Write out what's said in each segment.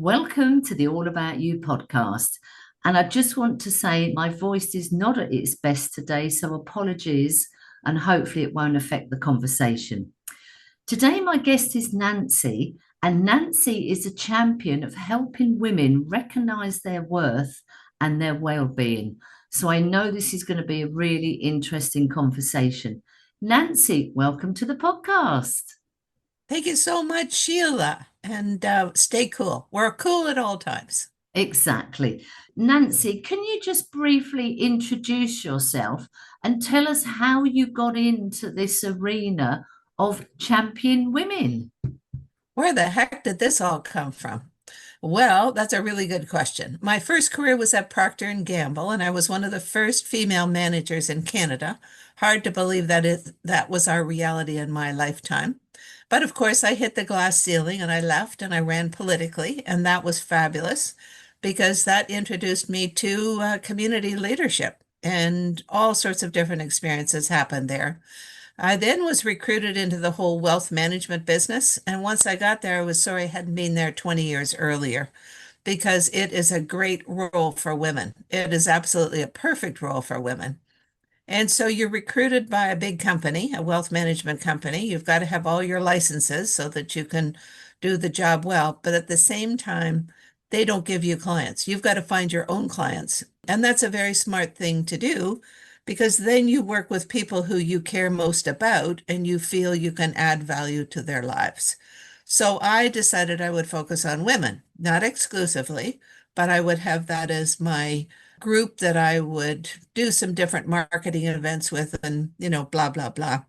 Welcome to the All About You podcast. And I just want to say my voice is not at its best today, so apologies, and hopefully it won't affect the conversation. Today, my guest is Nancy, and Nancy is a champion of helping women recognize their worth and their well-being. So I know this is going to be a really interesting conversation. Nancy, welcome to the podcast. Thank you so much, Sheila. And stay cool. We're cool at all times. Exactly. Nancy, can you just briefly introduce yourself and tell us how you got into this arena of champion women? Where the heck did this all come from? Well, that's a really good question. My first career was at Procter and Gamble, and I was one of the first female managers in Canada. Hard to believe that was our reality in my lifetime. But of course, I hit the glass ceiling and I left and I ran politically, and that was fabulous because that introduced me to community leadership, and all sorts of different experiences happened there. I then was recruited into the whole wealth management business. And once I got there, I was sorry I hadn't been there 20 years earlier because it is a great role for women. It is absolutely a perfect role for women. And so you're recruited by a big company, a wealth management company. You've got to have all your licenses so that you can do the job well. But at the same time, they don't give you clients. You've got to find your own clients. And that's a very smart thing to do because then you work with people who you care most about and you feel you can add value to their lives. So I decided I would focus on women, not exclusively, but I would have that as my group that I would do some different marketing events with and, blah, blah, blah.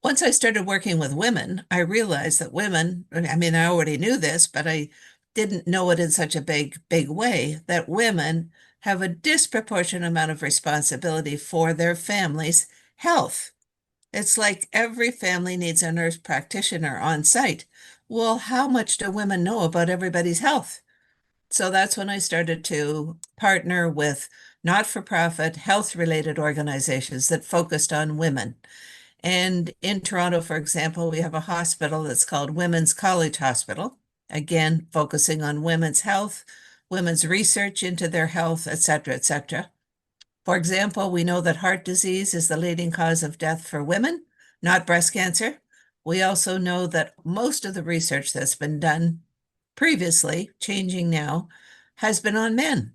Once I started working with women, I realized that women, I mean, I already knew this, but I didn't know it in such a big way, that women have a disproportionate amount of responsibility for their family's health. It's like every family needs a nurse practitioner on site. Well, how much do women know about everybody's health? So that's when I started to partner with not-for-profit health-related organizations that focused on women. And in Toronto, for example, we have a hospital that's called Women's College Hospital, again, focusing on women's health, women's research into their health, et cetera, et cetera. For example, we know that heart disease is the leading cause of death for women, not breast cancer. We also know that most of the research that's been done previously, changing now, has been on men.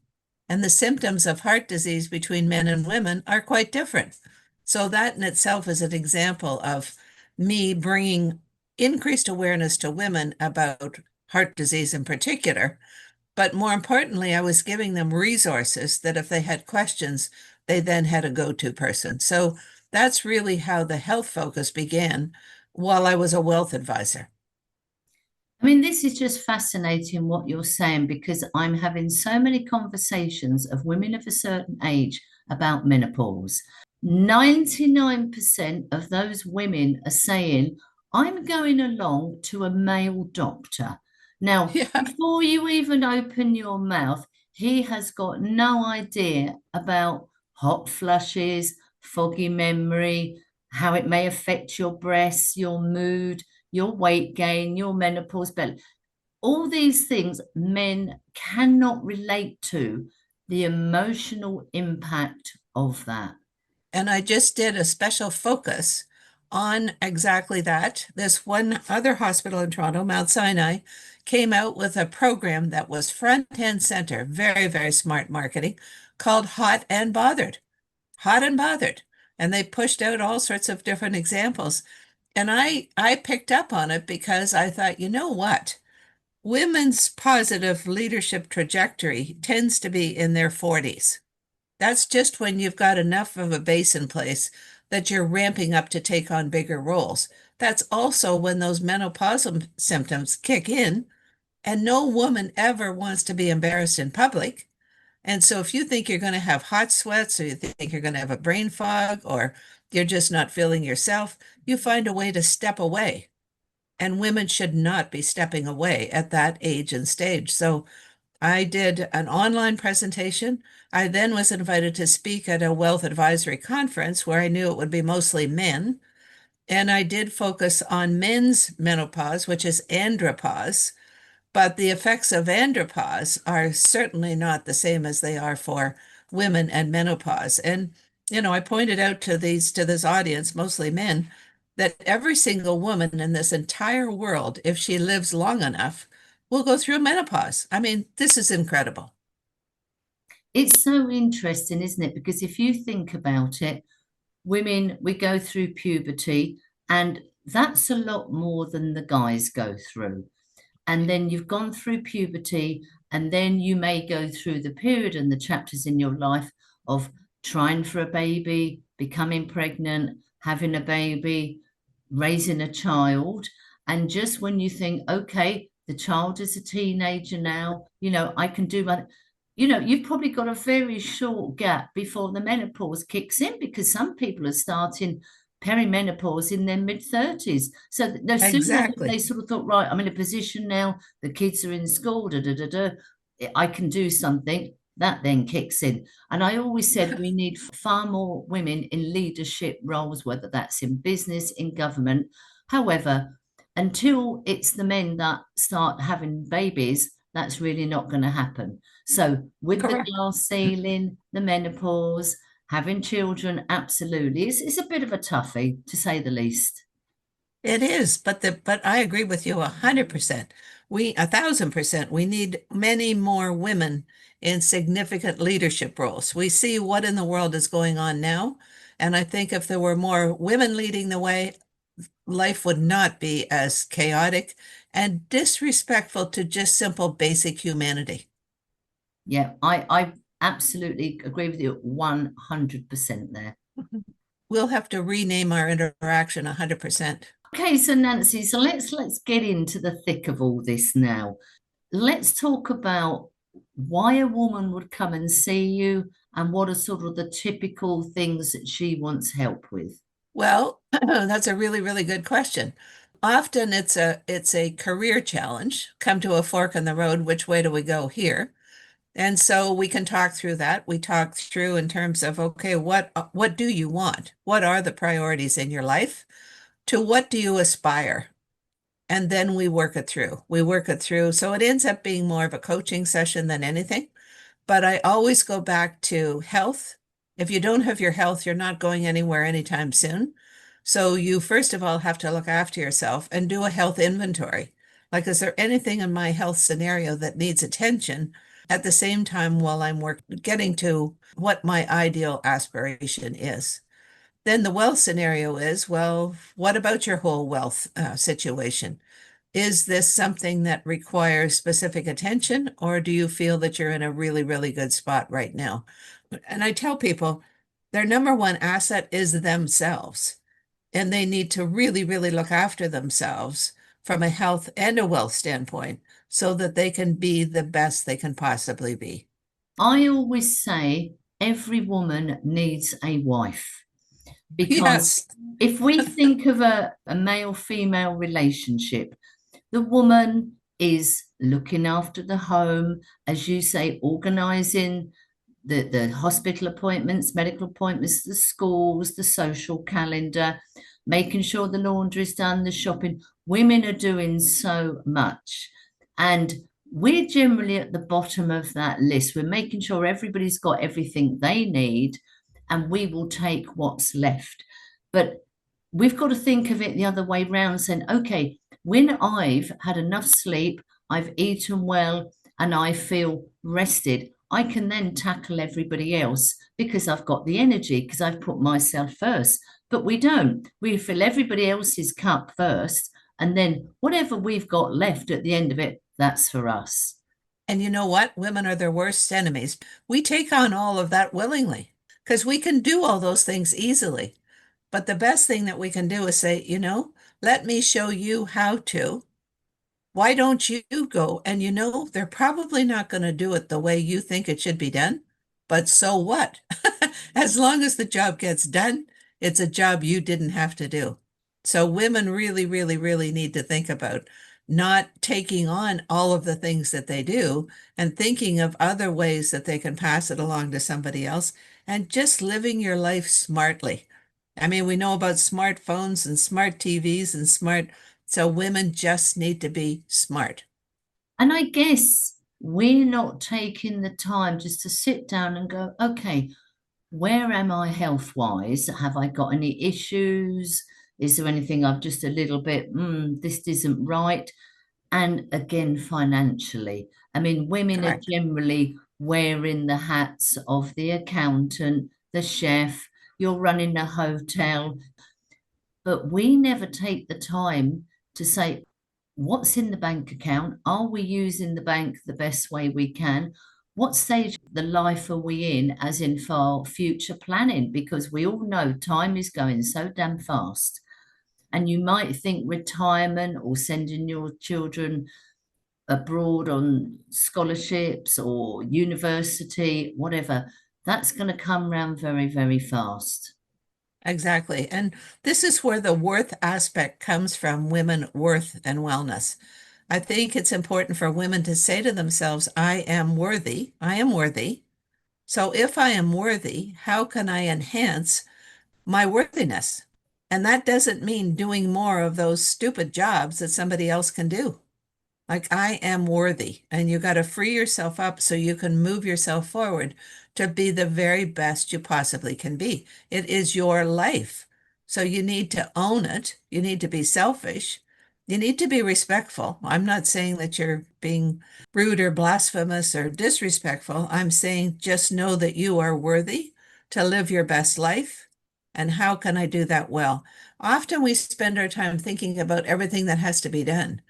And the symptoms of heart disease between men and women are quite different. So that in itself is an example of me bringing increased awareness to women about heart disease in particular. But more importantly, I was giving them resources that if they had questions, they then had a go-to person. So that's really how the health focus began while I was a wealth advisor. I mean, this is just fascinating what you're saying because I'm having so many conversations of women of a certain age about menopause. 99% of those women are saying, I'm going along to a male doctor. Now, Yeah. before you even open your mouth, he has got no idea about hot flushes, foggy memory, how it may affect your breasts, your mood, your weight gain, your menopause belly. All these things men cannot relate to the emotional impact of that. And I just did a special focus on exactly that. This one other hospital in Toronto, Mount Sinai, came out with a program that was front and center, very, very smart marketing, called Hot and Bothered. Hot and Bothered. And they pushed out all sorts of different examples. And I picked up on it because I thought, you know what? Women's positive leadership trajectory tends to be in their 40s. That's just when you've got enough of a base in place that you're ramping up to take on bigger roles. That's also when those menopausal symptoms kick in, and no woman ever wants to be embarrassed in public. And so if you think you're going to have hot sweats, or you think you're going to have a brain fog, or you're just not feeling yourself, you find a way to step away. And women should not be stepping away at that age and stage. So I did an online presentation. I then was invited to speak at a wealth advisory conference where I knew it would be mostly men. And I did focus on men's menopause, which is andropause. But the effects of andropause are certainly not the same as they are for women and menopause. And, I pointed out to this audience, mostly men, that every single woman in this entire world, if she lives long enough, will go through menopause. I mean, this is incredible. It's so interesting, isn't it? Because if you think about it, women, we go through puberty, and that's a lot more than the guys go through. And then you've gone through puberty, and then you may go through the period and the chapters in your life of trying for a baby, becoming pregnant, having a baby, raising a child. And just when you think, okay, the child is a teenager now, I can do my, you've probably got a very short gap before the menopause kicks in, because some people are starting perimenopause in their mid-30s. So no sooner have they Exactly. sort of thought, right, I'm in a position now, the kids are in school, I can do something, that then kicks in. And I always said we need far more women in leadership roles, whether that's in business, in government. However, until it's the men that start having babies, that's really not going to happen. So with the Correct. glass ceiling, the menopause, having children, absolutely. It's a bit of a toughie, to say the least. It is, but I agree with you 100%. 1,000%. We need many more women in significant leadership roles. We see what in the world is going on now, and I think if there were more women leading the way, life would not be as chaotic and disrespectful to just simple basic humanity. Yeah, I absolutely agree with you 100% there. We'll have to rename our interaction 100%. Okay, so Nancy, so let's get into the thick of all this now. Let's talk about why a woman would come and see you, and what are sort of the typical things that she wants help with. Well, that's a really, really good question. Often it's a career challenge. Come to a fork in the road, which way do we go here? And so we can talk through that. We talk through in terms of, okay, what do you want? What are the priorities in your life? To what do you aspire? And then we work it through. We work it through. So it ends up being more of a coaching session than anything. But I always go back to health. If you don't have your health, you're not going anywhere anytime soon. So you first of all have to look after yourself and do a health inventory. Like, is there anything in my health scenario that needs attention at the same time while I'm getting to what my ideal aspiration is? Then the wealth scenario is, well, what about your whole wealth situation? Is this something that requires specific attention, or do you feel that you're in a really, really good spot right now? And I tell people their number one asset is themselves, and they need to really, really look after themselves from a health and a wealth standpoint so that they can be the best they can possibly be. I always say every woman needs a wife, because Yes, if we think of a male-female relationship, the woman is looking after the home, as you say, organizing the hospital appointments, medical appointments, the schools, the social calendar, making sure the laundry's done, the shopping. Women are doing so much. And we're generally at the bottom of that list. We're making sure everybody's got everything they need, and we will take what's left. But we've got to think of it the other way round, saying, okay, when I've had enough sleep, I've eaten well, and I feel rested, I can then tackle everybody else because I've got the energy, because I've put myself first. But we don't. We fill everybody else's cup first, and then whatever we've got left at the end of it, that's for us. and you know what? Women are their worst enemies. We take on all of that willingly because we can do all those things easily. But the best thing that we can do is say, let me show you how to. Why don't you go? And they're probably not going to do it the way you think it should be done. But so what? As long as the job gets done, it's a job you didn't have to do. So women really, really, really need to think about not taking on all of the things that they do and thinking of other ways that they can pass it along to somebody else and just living your life smartly. I mean, we know about smartphones and smart TVs and smart, so women just need to be smart. And I guess we're not taking the time just to sit down and go, okay, where am I health wise? Have I got any issues? Is there anything I've just a little bit, this isn't right? And again, financially. I mean, women are Correct. generally wearing the hats of the accountant, the chef, you're running a hotel, but we never take the time to say, what's in the bank account? Are we using the bank the best way we can? What stage of the life are we in, as in for future planning? Because we all know time is going so damn fast. And you might think retirement or sending your children abroad on scholarships or university, whatever, that's going to come round very, very fast. Exactly. And this is where the worth aspect comes from, women, worth, and wellness. I think it's important for women to say to themselves, I am worthy. I am worthy. So if I am worthy, how can I enhance my worthiness? And that doesn't mean doing more of those stupid jobs that somebody else can do. Like, I am worthy, and you got to free yourself up so you can move yourself forward to be the very best you possibly can be. It is your life. So you need to own it. You need to be selfish. You need to be respectful. I'm not saying that you're being rude or blasphemous or disrespectful. I'm saying just know that you are worthy to live your best life. And how can I do that well? Often we spend our time thinking about everything that has to be done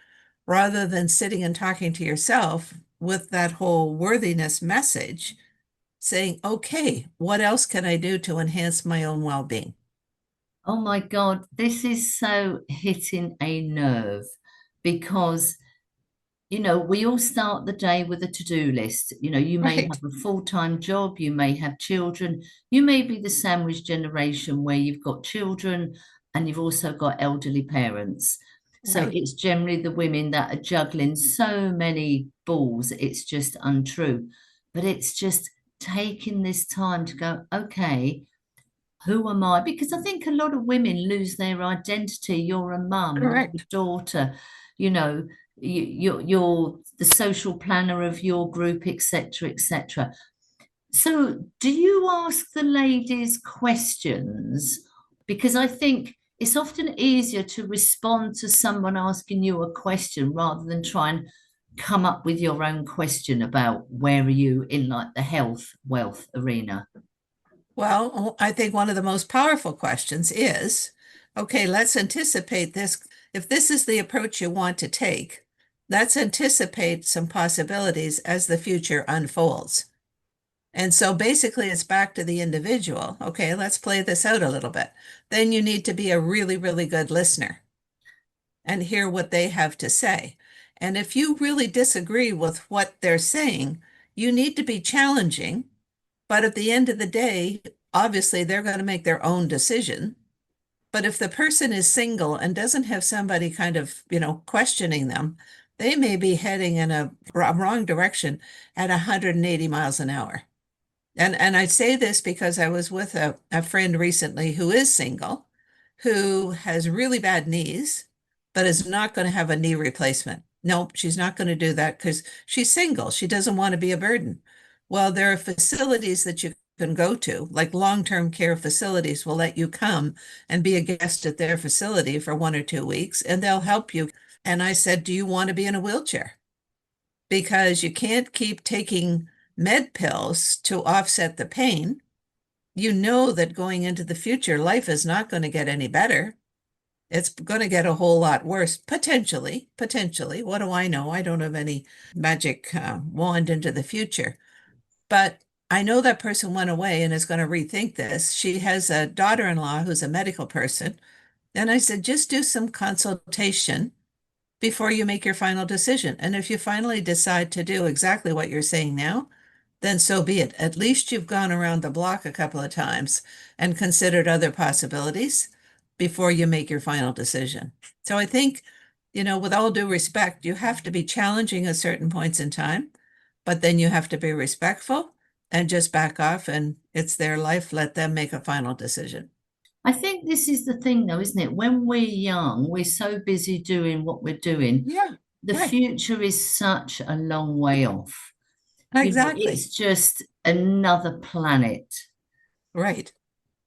rather than sitting and talking to yourself with that whole worthiness message, saying, okay, what else can I do to enhance my own well-being? Oh my God, this is so hitting a nerve because, we all start the day with a to-do list. You may Right, have a full-time job, you may have children, you may be the sandwich generation where you've got children and you've also got elderly parents. So right. it's generally the women that are juggling so many balls, it's just untrue. But it's just taking this time to go, okay, who am I? Because I think a lot of women lose their identity. You're a mum, you're a Correct. daughter, you know, you're the social planner of your group, etc., etc. So, do you ask the ladies questions? Because I think it's often easier to respond to someone asking you a question rather than try and come up with your own question about where are you in like the health, wealth arena. Well, I think one of the most powerful questions is, okay, let's anticipate this. If this is the approach you want to take, let's anticipate some possibilities as the future unfolds. And so basically, it's back to the individual. Okay, let's play this out a little bit. Then you need to be a really, really good listener and hear what they have to say. And if you really disagree with what they're saying, you need to be challenging. But at the end of the day, obviously, they're going to make their own decision. But if the person is single and doesn't have somebody kind of, questioning them, they may be heading in a wrong direction at 180 miles an hour. And I say this because I was with a friend recently who is single, who has really bad knees, but is not going to have a knee replacement. No, she's not going to do that because she's single. She doesn't want to be a burden. Well, there are facilities that you can go to, like long-term care facilities will let you come and be a guest at their facility for 1 or 2 weeks, and they'll help you. And I said, do you want to be in a wheelchair? Because you can't keep taking med pills to offset the pain. You know that going into the future, life is not going to get any better. It's going to get a whole lot worse, potentially. Potentially. What do I know? I don't have any magic wand into the future. But I know that person went away and is going to rethink this. She has a daughter-in-law who's a medical person. And I said, just do some consultation before you make your final decision. And if you finally decide to do exactly what you're saying now, then so be it. At least you've gone around the block a couple of times and considered other possibilities before you make your final decision. So I think, with all due respect, you have to be challenging at certain points in time, but then you have to be respectful and just back off, and it's their life. Let them make a final decision. I think this is the thing, though, isn't it? When we're young, we're so busy doing what we're doing. Yeah. the Right. future is such a long way off. Exactly. It's just another planet. Right.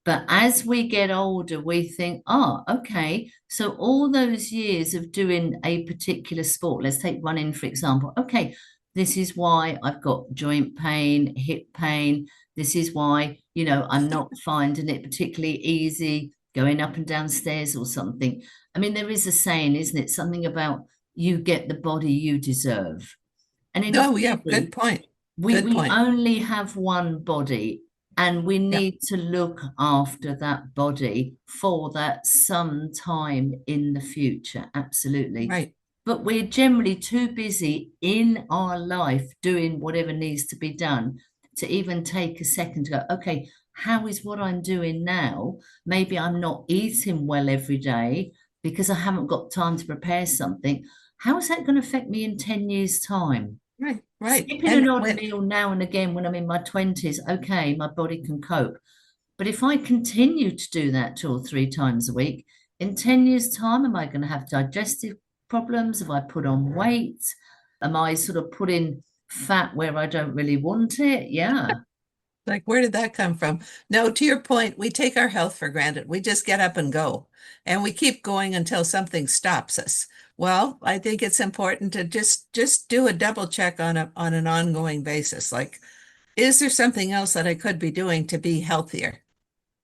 But as we get older, we think, oh, okay, so all those years of doing a particular sport, let's take running, for example. Okay, this is why I've got joint pain, hip pain. This is why, I'm not finding it particularly easy going up and down stairs or something. I mean, there is a saying, isn't it? Something about you get the body you deserve. And in Oh, yeah. theory, Good point. we Good we point. only have one body, and we Yeah. need to look after that body for that some time in the future, absolutely. Right. But we're generally too busy in our life doing whatever needs to be done to even take a second to go, okay, how is what I'm doing now? Maybe I'm not eating well every day because I haven't got time to prepare something. How is that going to affect me in 10 years' time? Right. Right. Skipping an And odd when, meal now and again when I'm in my 20s, okay, my body can cope. But if I continue to do that 2 or 3 times a week, in 10 years' time, am I going to have digestive problems? Have I put on weight? Am I sort of putting fat where I don't really want it? Yeah. like, where did that come from? No, to your point, we take our health for granted. We just get up and go, and we keep going until something stops us. Well, I think it's important to just do a double check on an ongoing basis. Like, is there something else that I could be doing to be healthier?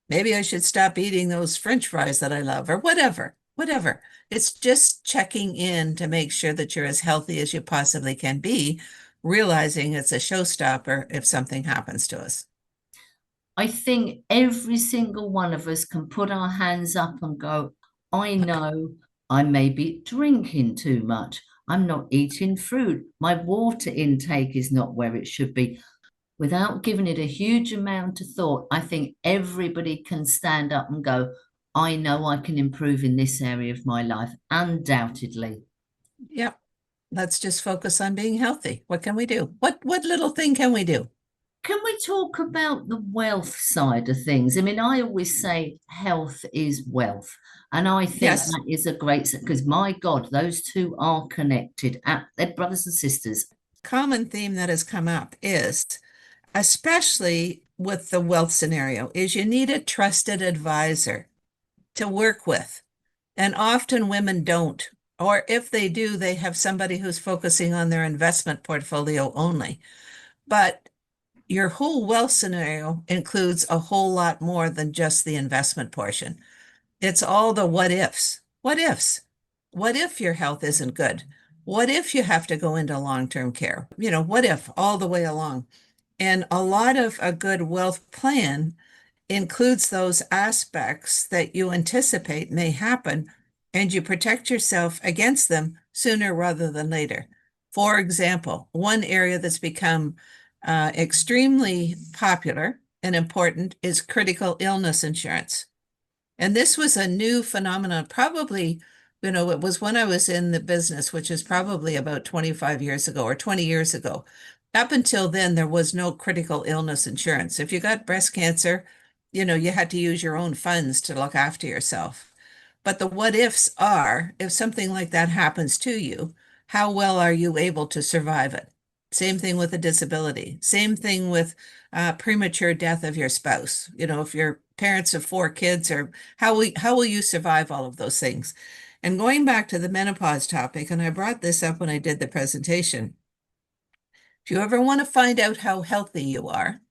Maybe I should stop eating those French fries that I love, or whatever, whatever. It's just checking in to make sure that you're as healthy as you possibly can be, realizing it's a showstopper if something happens to us. I think every single one of us can put our hands up and go, I know I may be drinking too much. I'm not eating fruit. My water intake is not where it should be. Without giving it a huge amount of thought, I think everybody can stand up and go, I know I can improve in this area of my life, undoubtedly. Yep. Let's just focus on being healthy. What can we do? What little thing can we do? Can we talk about the wealth side of things? I mean, I always say health is wealth. And I think Yes. that is a great, because my God, those two are connected. They're brothers and sisters. Common theme that has come up is, especially with the wealth scenario, is you need a trusted advisor to work with. And often women don't. Or if they do, they have somebody who's focusing on their investment portfolio only. But your whole wealth scenario includes a whole lot more than just the investment portion. It's all the what ifs. What ifs? What if your health isn't good? What if you have to go into long-term care? What if all the way along? And a lot of a good wealth plan includes those aspects that you anticipate may happen, and you protect yourself against them sooner rather than later. For example, one area that's become extremely popular and important is critical illness insurance. And this was a new phenomenon, probably, it was when I was in the business, which is probably about 25 years ago or 20 years ago. Up until then, there was no critical illness insurance. If you got breast cancer, you had to use your own funds to look after yourself. But the what ifs are, if something like that happens to you, how well are you able to survive it? Same thing with a disability. Same thing with premature death of your spouse. If you're parents of 4 kids, or how will you survive all of those things? And going back to the menopause topic, and I brought this up when I did the presentation. If you ever want to find out how healthy you are,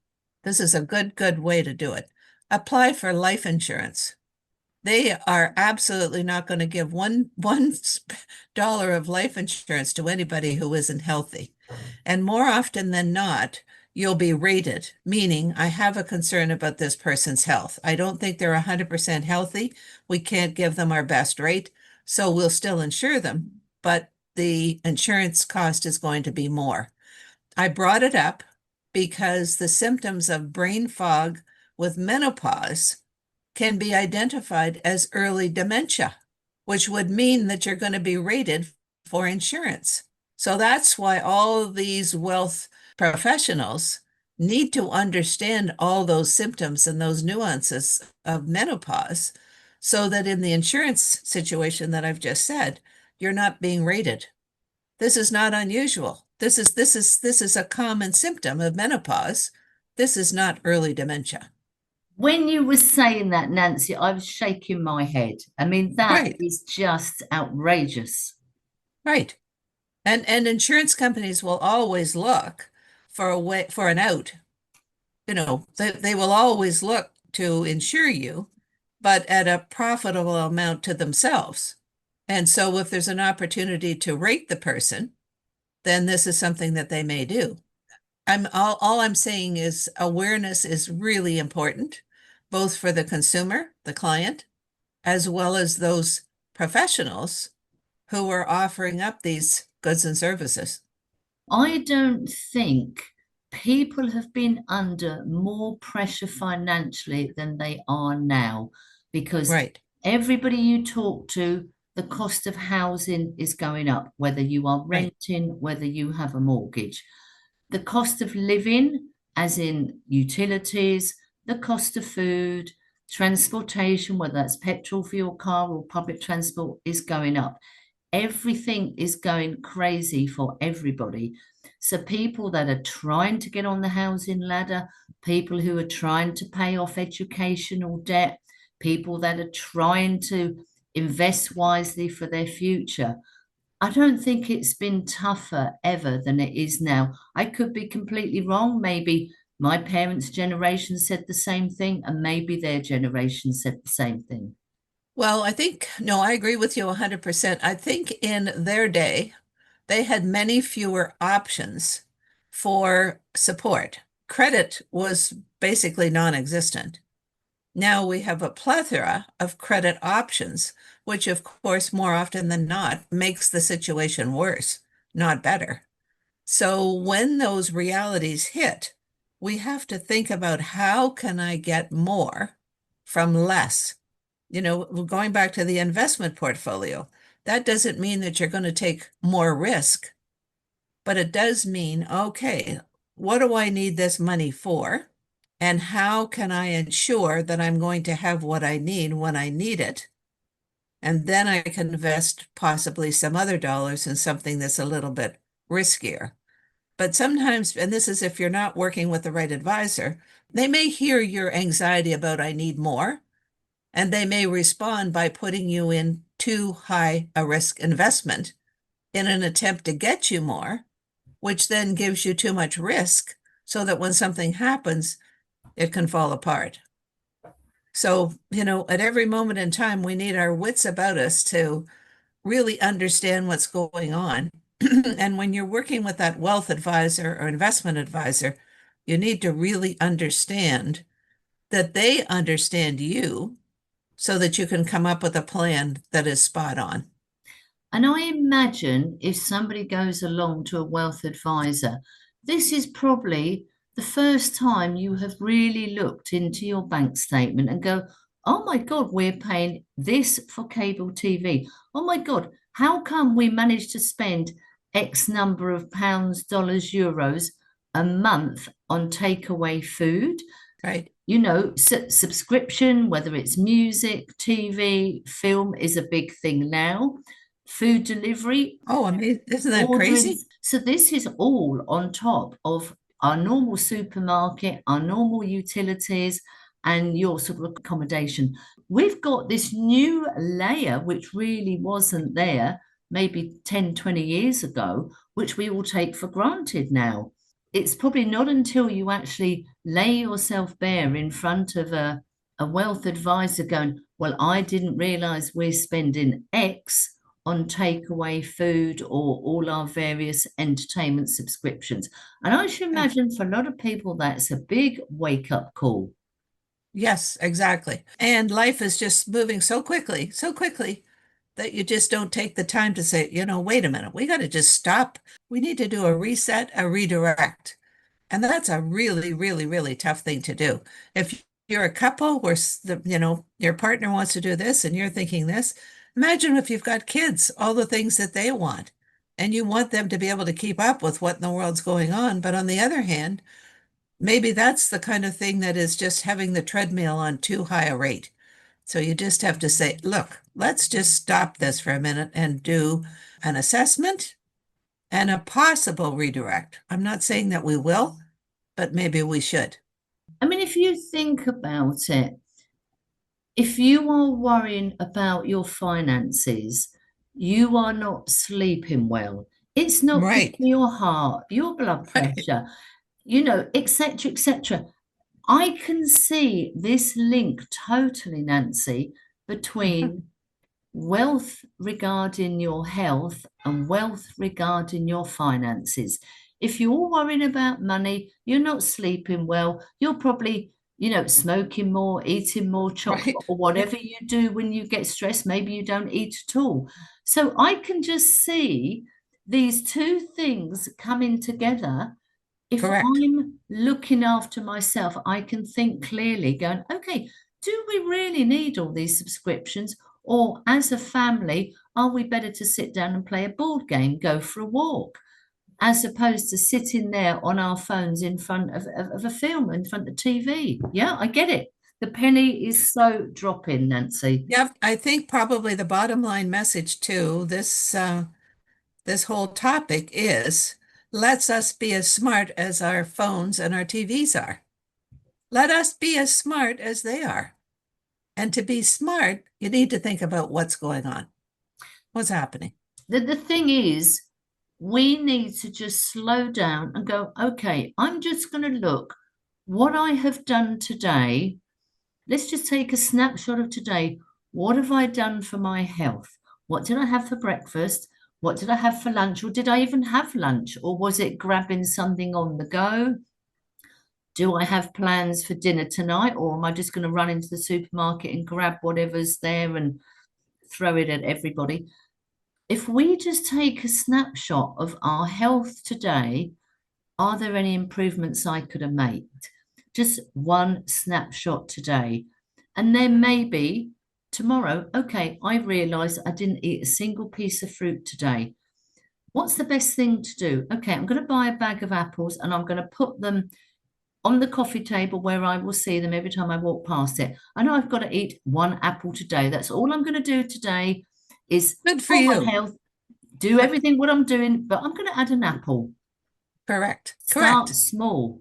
this is a good way to do it. Apply for life insurance. They are absolutely not going to give one dollar of life insurance to anybody who isn't healthy. And more often than not, you'll be rated, meaning I have a concern about this person's health. I don't think they're 100% healthy. We can't give them our best rate, so we'll still insure them, but the insurance cost is going to be more. I brought it up because the symptoms of brain fog with menopause can be identified as early dementia, which would mean that you're going to be rated for insurance. So that's why all these wealth professionals need to understand all those symptoms and those nuances of menopause so that in the insurance situation that I've just said, you're not being rated. This is not unusual. This is a common symptom of menopause. This is not early dementia. When you were saying that, Nancy, I was shaking my head. I mean, that Right, is just outrageous. right. And insurance companies will always look for a way for an out. They will always look to insure you, but at a profitable amount to themselves. And so if there's an opportunity to rate the person, then this is something that they may do. All I'm saying is awareness is really important, both for the consumer, the client, as well as those professionals who are offering up these goods and services. I don't think people have been under more pressure financially than they are now because Right, everybody you talk to, the cost of housing is going up, whether you are right, renting, whether you have a mortgage. The cost of living, as in utilities, the cost of food, transportation, whether that's petrol for your car or public transport, is going up. Everything is going crazy for everybody. So, people that are trying to get on the housing ladder, people who are trying to pay off educational debt, people that are trying to invest wisely for their future, I don't think it's been tougher ever than it is now. I could be completely wrong. Maybe my parents' generation said the same thing, and maybe their generation said the same thing. well, no, I agree with you 100%. I think in their day, they had many fewer options for support. Credit was basically non-existent. Now we have a plethora of credit options, which, of course, more often than not, makes the situation worse, not better. So when those realities hit, we have to think about how can I get more from less? Going back to the investment portfolio, that doesn't mean that you're going to take more risk, but it does mean, okay, what do I need this money for? And how can I ensure that I'm going to have what I need when I need it? And then I can invest possibly some other dollars in something that's a little bit riskier. But sometimes, and this is if you're not working with the right advisor, they may hear your anxiety about I need more, and they may respond by putting you in too high a risk investment in an attempt to get you more, which then gives you too much risk so that when something happens, it can fall apart. So, at every moment in time, we need our wits about us to really understand what's going on. And when you're working with that wealth advisor or investment advisor, you need to really understand that they understand you so that you can come up with a plan that is spot on. And I imagine if somebody goes along to a wealth advisor, this is probably the first time you have really looked into your bank statement and go, oh my God, we're paying this for cable TV. Oh my God, how come we managed to spend X number of pounds, dollars, euros a month on takeaway food? Right. Subscription, whether it's music, TV, film, is a big thing now. Food delivery, Oh, I mean, isn't that ordering. crazy? So this is all on top of our normal supermarket, our normal utilities, and your sort of accommodation. We've got this new layer, which really wasn't there maybe 10, 20 years ago, which we all take for granted now. It's probably not until you actually lay yourself bare in front of a wealth advisor going, well, I didn't realize we're spending X on takeaway food or all our various entertainment subscriptions. And I should Yeah. imagine for a lot of people, that's a big wake up call. Yes, exactly. And life is just moving so quickly that you just don't take the time to say, wait a minute, we got to just stop. We need to do a reset, a redirect. And that's a really, really, really tough thing to do. If you're a couple where your partner wants to do this and you're thinking this, imagine if you've got kids, all the things that they want, and you want them to be able to keep up with what in the world's going on. But on the other hand, maybe that's the kind of thing that is just having the treadmill on too high a rate. So you just have to say, look, let's just stop this for a minute and do an assessment and a possible redirect. I'm not saying that we will, but maybe we should. I mean, if you think about it, if you are worrying about your finances, you are not sleeping well. It's not good Right. for your heart, your blood Right. pressure, etc., etc. I can see this link totally, Nancy, between wealth regarding your health and wealth regarding your finances. If you're worrying about money, you're not sleeping well, you're probably, smoking more, eating more chocolate, Right. or whatever you do when you get stressed. Maybe you don't eat at all. So I can just see these two things coming together. If Correct. I'm looking after myself, I can think clearly, going, okay, do we really need all these subscriptions? Or as a family, are we better to sit down and play a board game, go for a walk, as opposed to sitting there on our phones in front of a film, in front of TV? Yeah, I get it. The penny is so dropping, Nancy. Yeah, I think probably the bottom line message to this whole topic is let's us be as smart as our phones and our TVs are. Let us be as smart as they are. And to be smart, you need to think about what's going on, what's happening. The thing is, we need to just slow down and go, okay, I'm just going to look what I have done today. Let's just take a snapshot of today. What have I done for my health? What did I have for breakfast? What did I have for lunch? Or did I even have lunch? Or was it grabbing something on the go? Do I have plans for dinner tonight? Or am I just going to run into the supermarket and grab whatever's there and throw it at everybody? If we just take a snapshot of our health today, are there any improvements I could have made? Just one snapshot today. And then maybe tomorrow, okay, I realized I didn't eat a single piece of fruit today. What's the best thing to do? Okay, I'm going to buy a bag of apples and I'm going to put them on the coffee table where I will see them every time I walk past it. I know I've got to eat one apple today. That's all I'm going to do today is Good for for my you. health, do Yep. everything what I'm doing, but I'm going to add an apple. Correct. Start Correct. small.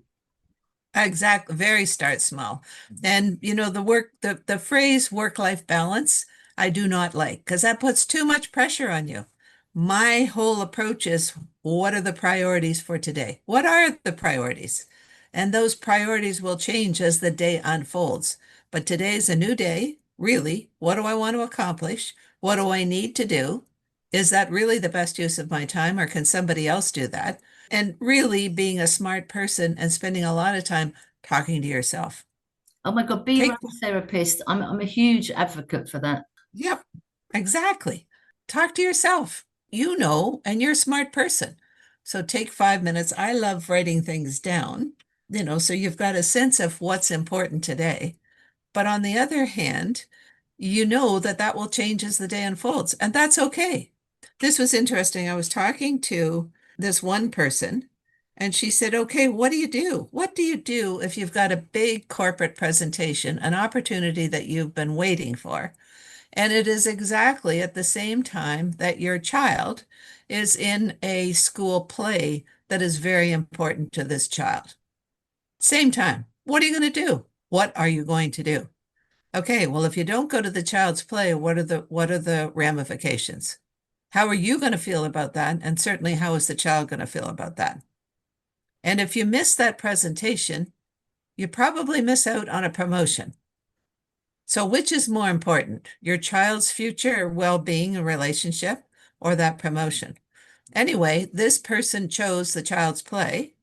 Exactly. Very start small. And the phrase work-life balance, I do not like because that puts too much pressure on you. My whole approach is what are the priorities for today? What are the priorities? And those priorities will change as the day unfolds. But today's a new day. Really, what do I want to accomplish? What do I need to do? Is that really the best use of my time, or can somebody else do that? And really being a smart person and spending a lot of time talking to yourself. Oh my God, be your Take, own therapist. I'm a huge advocate for that. yep, exactly. Talk to yourself. You know, and you're a smart person. So take 5 minutes. I love writing things down, so you've got a sense of what's important today. But on the other hand, you know that that will change as the day unfolds, and that's okay. This was interesting. I was talking to this one person, and she said, okay, what do you do? What do you do if you've got a big corporate presentation, an opportunity that you've been waiting for? And it is exactly at the same time that your child is in a school play that is very important to this child. Same time. What are you going to do? What are you going to do? Okay, well, if you don't go to the child's play, what are the ramifications? How are you going to feel about that? And certainly, how is the child going to feel about that? And if you miss that presentation, you probably miss out on a promotion. So which is more important, your child's future well-being and relationship or that promotion? Anyway, this person chose the child's play,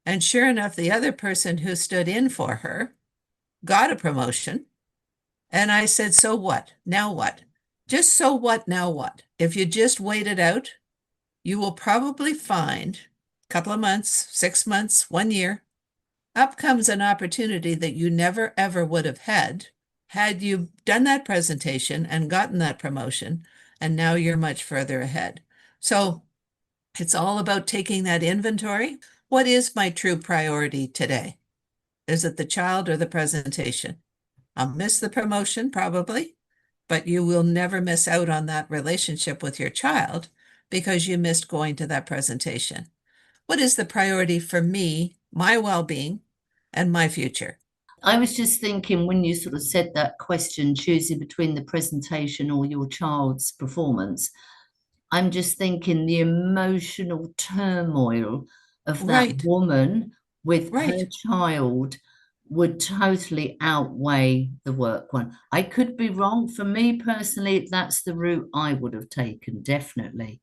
and sure enough, the other person who stood in for her got a promotion. And I said, so what? Now what? Just so what? Now what? If you just wait it out, you will probably find a couple of months, 6 months, 1 year, up comes an opportunity that you never ever would have had you done that presentation and gotten that promotion, and now you're much further ahead. So it's all about taking that inventory. What is my true priority today? Is it the child or the presentation? I'll miss the promotion probably, but you will never miss out on that relationship with your child because you missed going to that presentation? What is the priority for me, my well-being, and my future? I was just thinking when you sort of said that question, choosing between the presentation or your child's performance, I'm just thinking the emotional turmoil of that Right, woman with her right. child would totally outweigh the work one. I could be wrong. For me personally, that's the route I would have taken, definitely.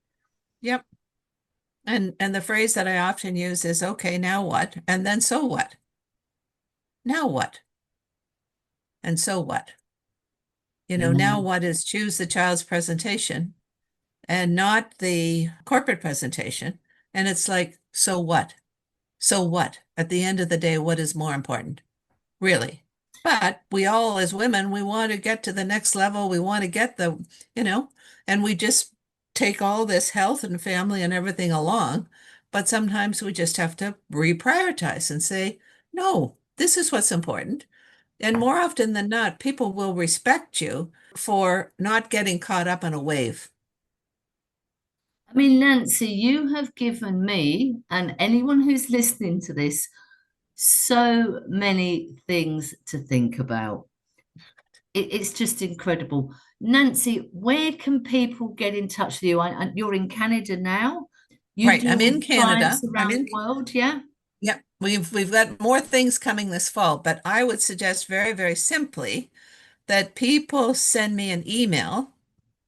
Yep. And the phrase that I often use is, okay, now what? And then so what? Now what? And so what? Now Yeah. what is choose the child's presentation and not the corporate presentation. And it's like, so what? So what? At the end of the day, what is more important? Really? But we all, as women, we want to get to the next level. We want to get and we just take all this health and family and everything along. But sometimes we just have to reprioritize and say, no, this is what's important. And more often than not, people will respect you for not getting caught up in a wave. I mean, Nancy, you have given me and anyone who's listening to this so many things to think about. It's just incredible. Nancy, where can people get in touch with you? You're in Canada now. You Right. deal I'm in with Canada. clients around the world, yeah? Yeah, we've got more things coming this fall, but I would suggest very, very simply that people send me an email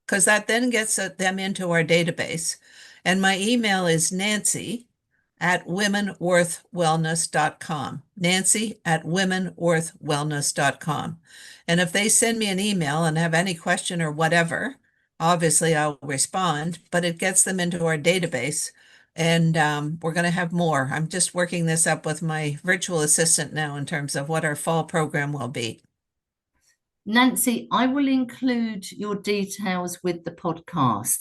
because that then gets them into our database. And my email is nancy@womenworthwellness.com. Nancy@womenworthwellness.com. And if they send me an email and have any question or whatever, obviously I'll respond, but it gets them into our database. And we're going to have more. I'm just working this up with my virtual assistant now in terms of what our fall program will be. Nancy, I will include your details with the podcast.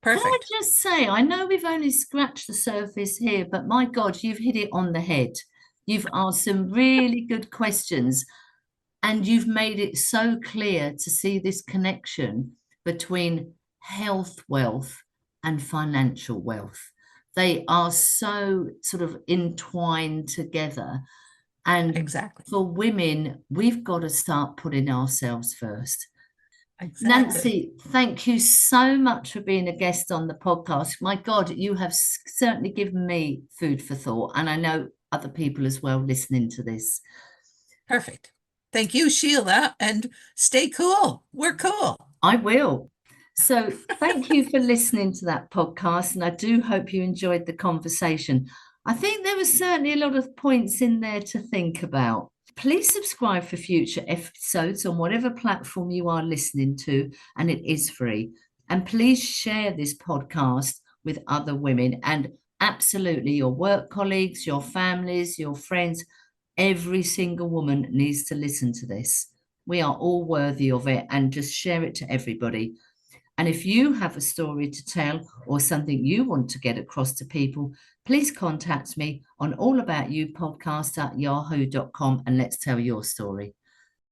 Can I Perfect. just say, I know we've only scratched the surface here, but my God, you've hit it on the head. You've asked some really good questions, and you've made it so clear to see this connection between health wealth and financial wealth. They are so sort of entwined together. And Exactly. for women, we've got to start putting ourselves first. Exactly. Nancy, thank you so much for being a guest on the podcast. My God, you have certainly given me food for thought, and I know other people as well listening to this. Perfect. Thank you, Sheila, and stay cool. We're cool. I will. So, thank you for listening to that podcast, and I do hope you enjoyed the conversation. I think there was certainly a lot of points in there to think about. Please subscribe for future episodes on whatever platform you are listening to, and it is free. And please share this podcast with other women and absolutely your work colleagues, your families, your friends. Every single woman needs to listen to this. We are all worthy of it, and just share it to everybody. And if you have a story to tell or something you want to get across to people, please contact me on allaboutyoupodcast@yahoo.com and let's tell your story.